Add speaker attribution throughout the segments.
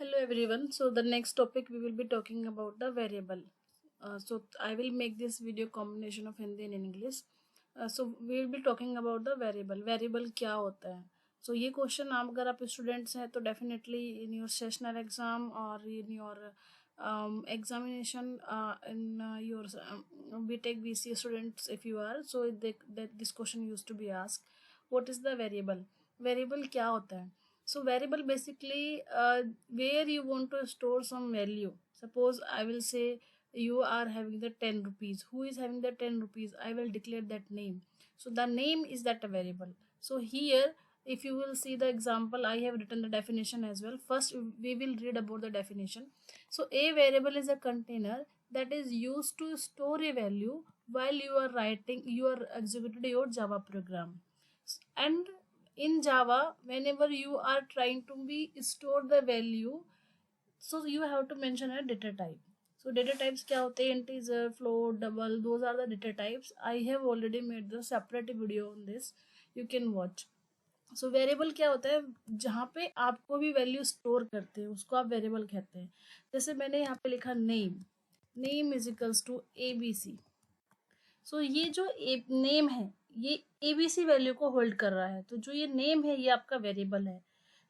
Speaker 1: Hello everyone. So the next topic we will be talking about the variable. I will make this video combination of Hindi and English. We will be talking about the variable. Variable क्या होता है? So ये question आप अगर आप students हैं तो definitely in your sessional exam और in your examination in your BTech BC students if you are that this question used to be asked. What is the variable? Variable क्या होता है? So variable basically where you want to store some value. Suppose I will say you are having the 10 rupees. Who is having the 10 rupees? I will declare that name. So the name is that a variable. So here if you will see the example, I have written the definition as well. First we will read about the definition. So a variable is a container that is used to store a value while you are executing your Java program. And in Java, whenever you are trying to be store the value, so you have to mention a data type. So data types क्या होते हैं? Integer, float, double, those are the data types. I have already made the separate video on this. You can watch. So variable क्या होता है? जहाँ पे आप कोई भी वैल्यू स्टोर करते हैं उसको आप वेरिएबल कहते हैं. जैसे मैंने यहाँ पे लिखा name is equals to ABC. So ये जो नेम है ये ABC वैल्यू को होल्ड कर रहा है. तो जो ये नेम है ये आपका वेरिएबल है.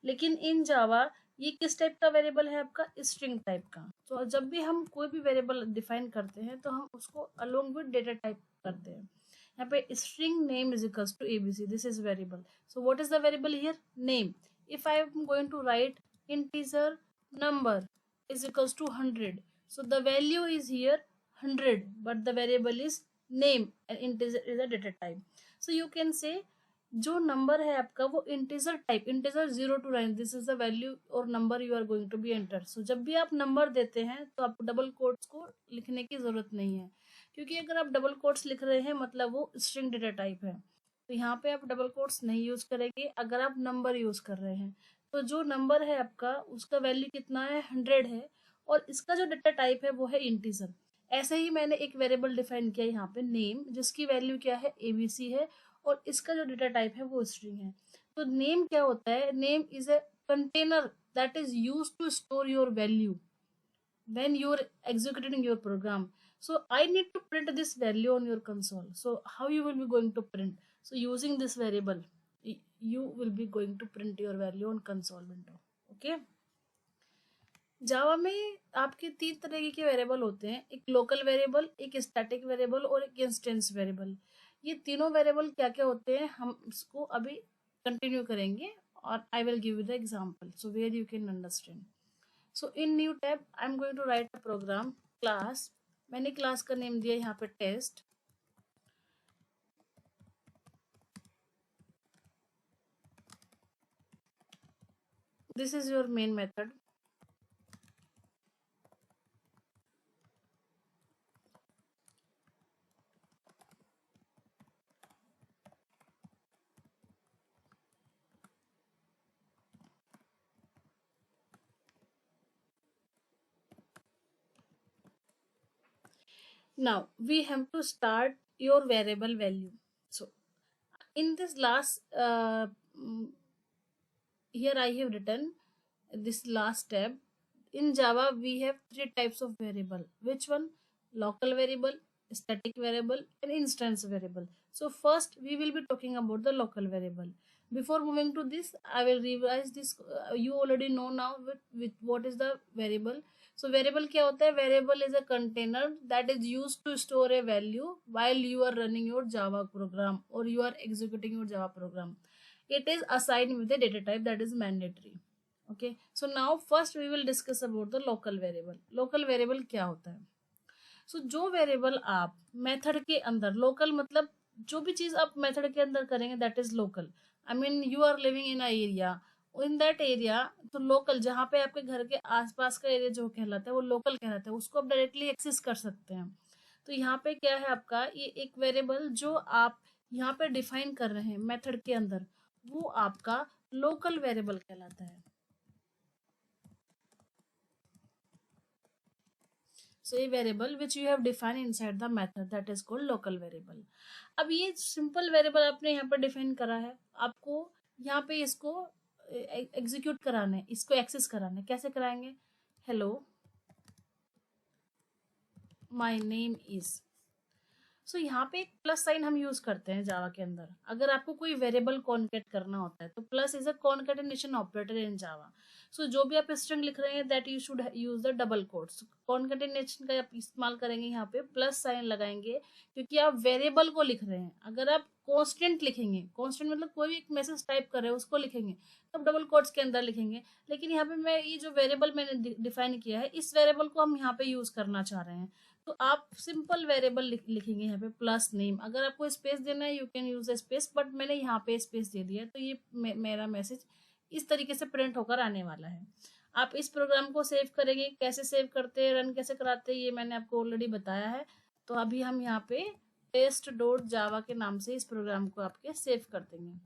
Speaker 1: लेकिन इन जावा ये किस टाइप का वेरिएबल है? आपका स्ट्रिंग टाइप का. तो जब भी हम कोई भी वेरिएबल डिफाइन करते हैं तो हम उसको अलोंग विद डेटा टाइप करते हैं. यहाँ पे string name is equals to ABC. This is variable. So what is the variable here? Name. If I am going to write integer number is equals to 100, so the value is here 100, but the variable is name and integer is a data type. So you can say जो नंबर है आपका वो integer type, integer 0 to 9, this is the value और number you are going to be enter. So जब भी आप number देते हैं तो आपको डबल कोट्स को लिखने की जरूरत नहीं है, क्योंकि अगर आप डबल कोट्स लिख रहे हैं मतलब वो स्ट्रिंग डेटा टाइप है. तो यहाँ पे आप डबल कोट्स नहीं यूज करेंगे अगर आप नंबर यूज कर रहे हैं. तो जो नंबर है आपका उसका वैल्यू कितना है? 100 है, और इसका जो डेटा टाइप है वो है इंटीजर. ऐसे ही मैंने एक वेरिएबल डिफाइन किया यहाँ पे नेम, जिसकी वैल्यू क्या है? ABC है, और इसका जो डेटा टाइप है वो स्ट्रिंग है. तो नेम क्या होता है? Name is a container that is used to store your value when you are executing your program. So I need to print this value on your console. So how you will be going to print? So using this variable you will be going to print your value on console window. Okay. जावा में आपके 3 तरह के variable होते हैं. एक local variable, एक static variable और एक इंस्टेंस वेरिएबल. ये तीनों वेरिएबल क्या क्या होते हैं हम इसको अभी कंटिन्यू करेंगे, और I will give you the example so where you can understand. So in new tab I am going to write a program class. मैंने क्लास का नेम दिया यहाँ पे test. This is your main method. Now we have to start your variable value. So in this last here I have written this last tab. In Java we have 3 types of variable. Which one? Local variable, static variable and instance variable. So first we will be talking about the local variable. Before moving to this I will revise this. You already know now with what is the variable. So variable क्या होता है? Variable is a container that is used to store a value while you are running your Java program or you are executing your Java program. It is assigned with a data type that is mandatory. Okay. So now first we will discuss about the local variable. Local variable क्या होता है? So जो variable आप method के अंदर, local मतलब जो भी चीज आप मेथड के अंदर करेंगे that is local. I mean you are living in a area, in that area. तो लोकल जहाँ पे आपके घर के आसपास का एरिया जो कहलाता है वो लोकल कहलाता है, उसको आप डायरेक्टली एक्सेस कर सकते हैं. तो यहाँ पे क्या है आपका? ये एक वेरिएबल जो आप यहाँ पे डिफाइन कर रहे हैं मेथड के अंदर, वो आपका लोकल वेरिएबल कहलाता है. So a variable which you have defined inside the method that is called local variable. अब ये सिंपल वेरिएबल आपने यहाँ पर डिफाइन करा है, आपको यहाँ पे इसको एग्जीक्यूट कराना है, इसको एक्सेस कराना है। कैसे कराएंगे? Hello my name is. So यहाँ पे एक प्लस साइन हम यूज करते हैं जावा के अंदर। अगर आपको कोई वेरिएबल कॉन्केट करना होता है तो plus is a concatenation operator in Java. So जो भी आप स्ट्रिंग लिख रहे हैं that you should use the double quotes. Concatenation का आप इस्तेमाल करेंगे, यहाँ पे प्लस साइन लगाएंगे क्योंकि आप वेरिएबल को लिख रहे हैं। अगर आप कॉन्स्टेंट लिखेंगे, कॉन्स्टेंट मतलब कोई भी एक मैसेज टाइप कर रहे हैं उसको लिखेंगे, तब डबल कोट्स के अंदर लिखेंगे। लेकिन यहाँ पे मैं ये जो वेरिएबल मैंने डिफाइन किया है, इस वेरिएबल को हम यहाँ पे यूज करना चाह रहे हैं, तो आप सिंपल वेरिएबल लिखेंगे यहाँ पे प्लस नेम। अगर आपको स्पेस देना है you can use space, but मैंने यहाँ पे स्पेस दे दिया, तो ये मेरा मैसेज इस तरीके से प्रिंट होकर आने वाला है। आप इस प्रोग्राम को सेव करेंगे, कैसे सेव करते हैं, रन कैसे कराते हैं, ये मैंने आपको ऑलरेडी बताया है। तो अभी हम यहाँ पे test.java के नाम से इस प्रोग्राम को आपके सेव कर देंगे।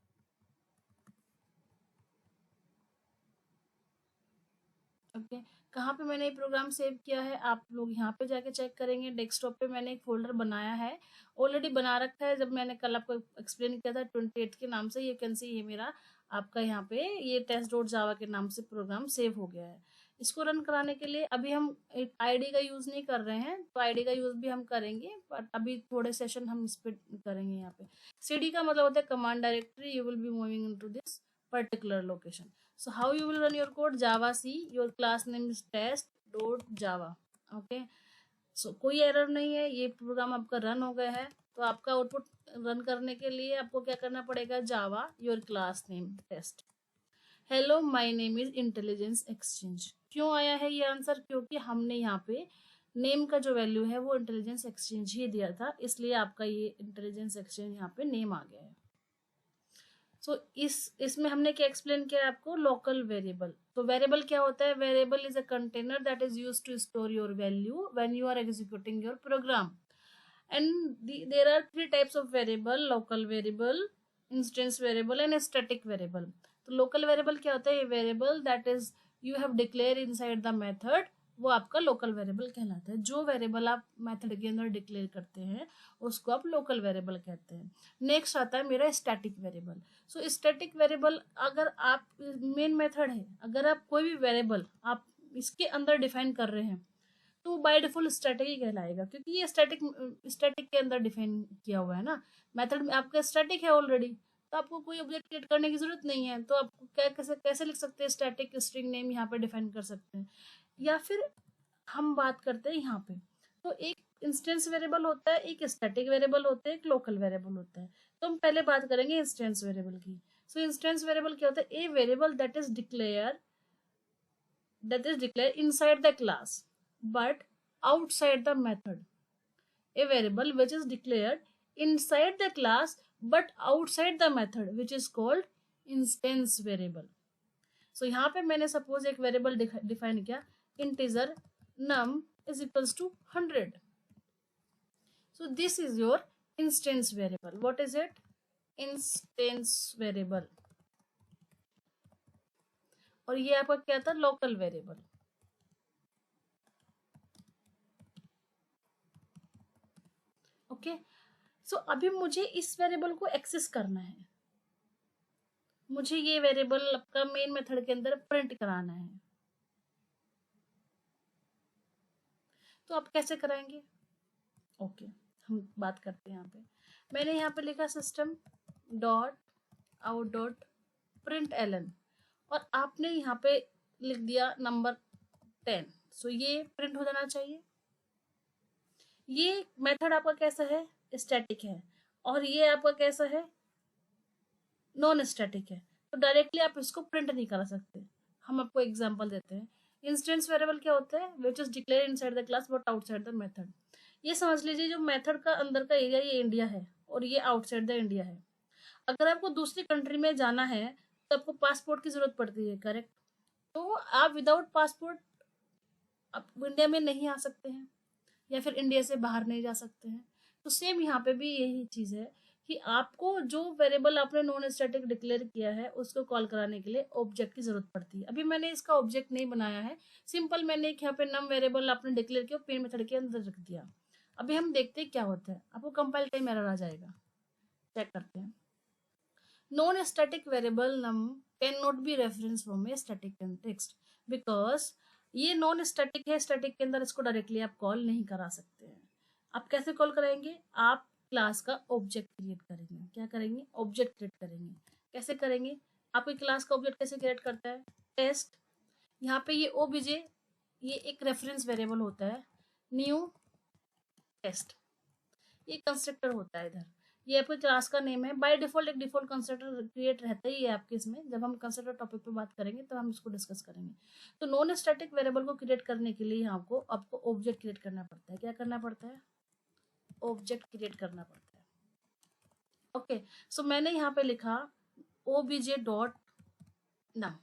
Speaker 1: ओके, कहाँ पे मैंने ये प्रोग्राम सेव किया है आप लोग यहाँ पे जाके चेक करेंगे। डेस्कटॉप पे मैंने एक फोल्डर बनाया है, ऑलरेडी बना रखा है, जब मैंने कल आपको एक्सप्लेन किया था 28 के नाम से। ये कैन सी, ये मेरा आपका यहाँ पे ये test.java के नाम से प्रोग्राम सेव हो गया है। इसको रन कराने के लिए अभी हम आईडी का यूज नहीं कर रहे हैं, तो आईडी का यूज भी हम करेंगे, बट अभी थोड़े सेशन हम इस पे करेंगे। यहाँ पे cd का मतलब होता है command directory, you will be moving into this particular location. So how you will run your code? Java C, your class name is test.java. Okay, so कोई एरर नहीं है, ये प्रोग्राम आपका रन हो गया है। तो आपका आउटपुट रन करने के लिए आपको क्या करना पड़ेगा? Java your class name test, hello my name is intelligence exchange. क्यों आया है ये आंसर? क्योंकि हमने यहाँ पे नेम का जो वैल्यू है वो इंटेलिजेंस एक्सचेंज ही दिया था, इसलिए आपका ये इंटेलिजेंस एक्सचेंज यहाँ पे नेम आ गया है। सो इसमें हमने क्या एक्सप्लेन किया आपको? Local variable. तो वेरिएबल क्या होता है? Variable is a container that is used to store your value when you are executing your program. And there are 3 types of variable: local variable, instance variable and static variable. तो local variable क्या होता है? ये variable that is you have declare inside the method, वो आपका local variable कहलाता है। जो वेरिएबल आप मेथड के अंदर डिक्लेयर करते हैं उसको आप लोकल वेरिएबल कहते हैं। नेक्स्ट आता है मेरा static variable. So static variable, अगर आप मेन मेथड है, अगर आप कोई भी वेरिएबल आप इसके अंदर डिफाइन कर रहे हैं तो बाय डिफॉल्ट स्टैटिक ही कहलाएगा, क्योंकि ये स्टैटिक के अंदर डिफाइन किया हुआ है ना। मेथड में आपका स्टैटिक है ऑलरेडी, तो आपको कोई ऑब्जेक्ट क्रिएट करने की जरूरत नहीं है। तो आप क्या कैसे लिख सकते हैं? स्टैटिक स्ट्रिंग नेम यहाँ पे डिफाइन कर सकते हैं। या फिर हम बात करते हैं यहाँ पे, तो एक इंस्टेंस वेरिएबल होता है, एक स्टैटिक वेरिएबल होता है, एक लोकल वेरिएबल होता है। तो हम पहले बात करेंगे इंस्टेंस वेरिएबल की। सो इंस्टेंस वेरिएबल क्या होता है? A variable that is declare inside the class but outside the method. A variable which is declared inside the class but outside the method, which is called instance variable. So यहाँ पे मैंने suppose एक variable define किया, integer num is equals to 100. So this is your instance variable. What is it? Instance variable. और ये आपका क्या था? Local variable. ओके, सो अभी मुझे इस वेरिएबल को एक्सेस करना है, मुझे ये वेरिएबल आपका मेन मेथड के अंदर प्रिंट कराना है। तो आप कैसे कराएंगे? ओके, हम बात करते हैं। यहाँ पे मैंने यहाँ पे लिखा system dot out dot print ln, और आपने यहाँ पे लिख दिया नंबर 10। सो ये प्रिंट हो जाना चाहिए। ये मेथड आपका कैसा है? स्टैटिक है, और ये आपका कैसा है? नॉन स्टैटिक है। तो डायरेक्टली आप इसको प्रिंट नहीं करा सकते। हम आपको एग्जांपल देते हैं। इंस्टेंस वेरिएबल क्या होता है? विच is declare inside the class but outside the method. ये समझ लीजिए जो मेथड का अंदर का एरिया ये इंडिया है और ये आउटसाइड द इंडिया है। अगर आपको दूसरी कंट्री में जाना है तो आपको पासपोर्ट की जरूरत पड़ती है, करेक्ट? तो आप विदाउट पासपोर्ट आप इंडिया में नहीं आ सकते हैं, या फिर इंडिया से बाहर नहीं जा सकते हैं। तो सेम यहाँ पे भी यही चीज है कि आपको जो वेरिएबल आपने नॉन स्टैटिक डिक्लेयर किया है उसको कॉल कराने के लिए ऑब्जेक्ट की जरूरत पड़ती है। अभी मैंने इसका ऑब्जेक्ट नहीं बनाया है, सिंपल मैंने एक यहाँ पे नम वेरिएबल आपने डिक्लेयर किया, पेन मेथड के अंदर रख दिया। अभी हम देखते हैं क्या होता है। आपको कंपाइल टाइम एरर आ जाएगा, चेक करते हैं। Non static variable num can not be reference from a static context, because ये नॉन स्टैटिक है। स्टैटिक के अंदर इसको डायरेक्टली आप कॉल नहीं करा सकते हैं। आप कैसे कॉल कराएंगे? आप क्लास का ऑब्जेक्ट क्रिएट करेंगे। क्या करेंगे? ऑब्जेक्ट क्रिएट करेंगे। कैसे करेंगे? आपकी क्लास का ऑब्जेक्ट कैसे क्रिएट करता है? टेस्ट। यहाँ पे ये ओबीजे, ये एक रेफरेंस वेरिएबल होता है। न्यू टेस्ट, ये कंस्ट्रक्टर होता है इधर। ये आपकी क्लास का नेम है। बाय डिफॉल्ट एक डिफॉल्ट कंस्ट्रक्टर क्रिएट रहता ही है आपके इसमें। जब हम कंस्ट्रक्टर टॉपिक पे बात करेंगे तो हम इसको डिस्कस करेंगे। तो नॉन स्टैटिक वेरिएबल को क्रिएट करने के लिए यहाँ आपको ऑब्जेक्ट क्रिएट करना पड़ता है। क्या करना पड़ता है? ऑब्जेक्ट क्रिएट करना पड़ता है। ओके, सो मैंने यहाँ पे लिखा obj डॉट नाउ।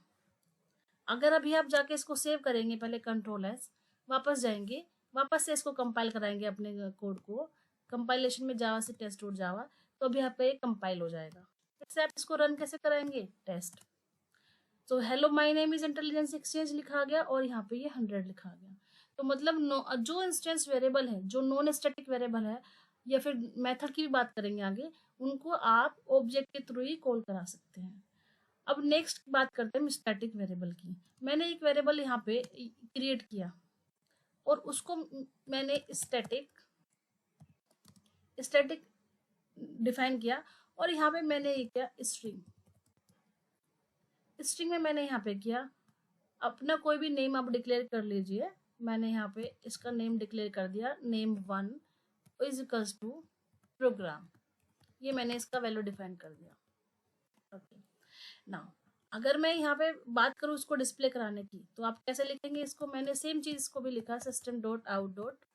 Speaker 1: अगर अभी आप जाके इसको सेव करेंगे, पहले कंट्रोल एस, वापस जाएंगे, वापस से इसको कंपाइल कराएंगे अपने कोड को। कंपाइलेशन में जावा से टेस्ट डॉट जावा, तो अभी यहाँ पे कंपाइल हो जाएगा। फिर से आप इसको रन कैसे कराएंगे? टेस्ट। तो hello my name is intelligence exchange लिखा गया और यहाँ पे ये 100 लिखा गया। तो मतलब जो इंस्टेंस वेरिएबल है, जो नॉन स्टैटिक वेरिएबल है, या फिर मेथड की भी बात करेंगे आगे, उनको आप ऑब्जेक्ट के थ्रू ही कॉल करा सकते हैं। अब नेक्स्ट बात करते हैं स्टैटिक वेरिएबल की। मैंने एक वेरिएबल यहाँ पे क्रिएट किया और उसको मैंने स्टैटिक डिफाइन किया, और यहाँ पे मैंने ये किया स्ट्रिंग। स्ट्रिंग में मैंने यहाँ पे किया अपना कोई भी नेम आप डिक्लेयर कर लीजिए। मैंने यहाँ पे इसका नेम डिक्लेयर कर दिया, name1 is equals to programme. ये मैंने इसका वैल्यू डिफाइन कर दिया। ओके, नाउ अगर मैं यहाँ पे बात करूँ इसको डिस्प्ले कराने की, तो आप कैसे लिखेंगे इसको? मैंने सेम चीज इसको भी लिखा, system dot out dot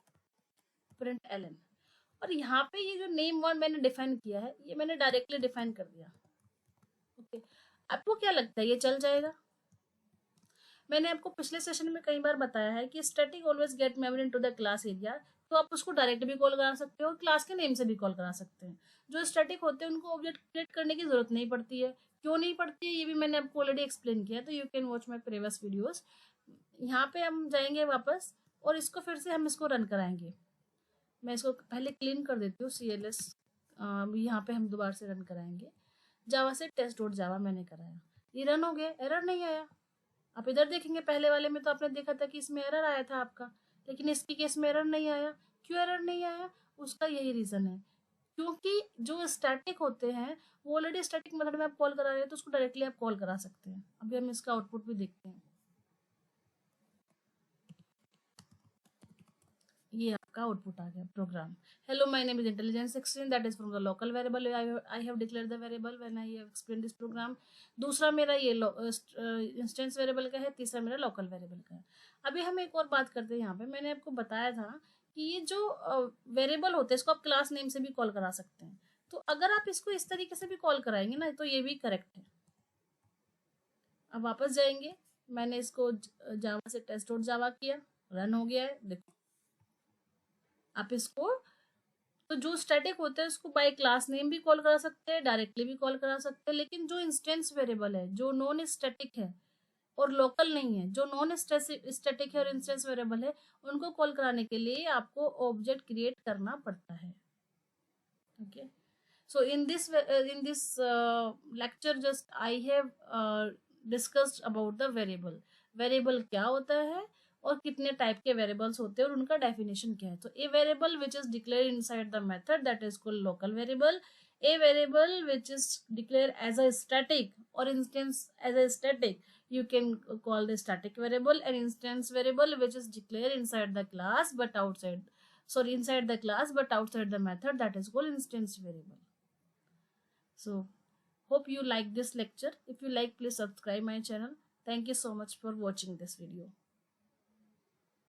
Speaker 1: print L. और यहाँ पे ये जो name1 मैंने डिफाइन किया है, ये मैंने डायरेक्टली डिफाइन कर दिया। ओके, आपको क्या लगता है ये चल जाएगा? मैंने आपको पिछले सेशन में कई बार बताया है कि static always get memory into the class area. तो आप उसको डायरेक्ट भी कॉल करा सकते हो और क्लास के नेम से भी कॉल करा सकते हैं। जो स्टैटिक होते हैं उनको ऑब्जेक्ट क्रिएट करने की जरूरत नहीं पड़ती है। क्यों नहीं पड़ती है ये भी मैंने आपको ऑलरेडी एक्सप्लेन किया, तो you can watch my previous videos. यहाँ पे हम जाएंगे वापस और इसको फिर से हम इसको रन कराएंगे। मैं इसको पहले क्लीन कर देती हूँ CLS। यहाँ पे हम दोबारा से रन कराएंगे। जावा से टेस्ट डॉट जावा मैंने कराया, ये रन हो गया, एरर नहीं आया। आप इधर देखेंगे, पहले वाले में तो आपने देखा था कि इसमें एरर आया था आपका, लेकिन इसकी केस में एरर नहीं आया। क्यों एरर नहीं आया? उसका यही रीजन है, क्योंकि जो स्टैटिक होते हैं वो ऑलरेडी स्टैटिक मेथड में आप कॉल करा रहे हैं, तो उसको डायरेक्टली आप कॉल करा सकते हैं। अभी हम इसका आउटपुट भी देखते हैं। ये आपका आउटपुट आ गया, program hello my name is intelligence exchange that is from the local variable I have declare the variable when I have explain this program. दूसरा मेरा ये इंस्टेंस वेरिएबल का है, तीसरा मेरा लोकल वेरिएबल का है। अभी हम एक और बात करते हैं। यहाँ पे मैंने आपको बताया था कि ये जो वेरिएबल होते हैं इसको आप क्लास नेम से भी कॉल करा सकते हैं। तो अगर आप इसको इस तरीके से भी कॉल कराएंगे ना, तो ये भी करेक्ट है। अब वापस जाएंगे, मैंने इसको जावा से टेस्ट डॉट जावा किया, रन हो गया है, देखो आप इसको। तो जो स्टैटिक होते हैं उसको बाय क्लास नेम भी कॉल करा सकते हैं, डायरेक्टली भी कॉल करा सकते हैं। लेकिन जो इंस्टेंस वेरिएबल है, जो नॉन स्टैटिक है और लोकल नहीं है, जो नॉन स्टैटिक है और इंस्टेंस वेरिएबल है, उनको कॉल कराने के लिए आपको ऑब्जेक्ट क्रिएट करना पड़ता है। Okay, so in this lecture just I have discussed about the variable क्या होता है और कितने टाइप के वेरिएबल्स होते हैं और उनका डेफिनेशन क्या है। तो a variable which is declare inside the method that is called local variable. A variable which is declare as a static और instance as a static, you can call the static variable. An instance variable which is declared inside the class but inside the class but outside the method, that is called instance variable. So hope you like this lecture. If you like, please subscribe my channel. Thank you so much for watching this video.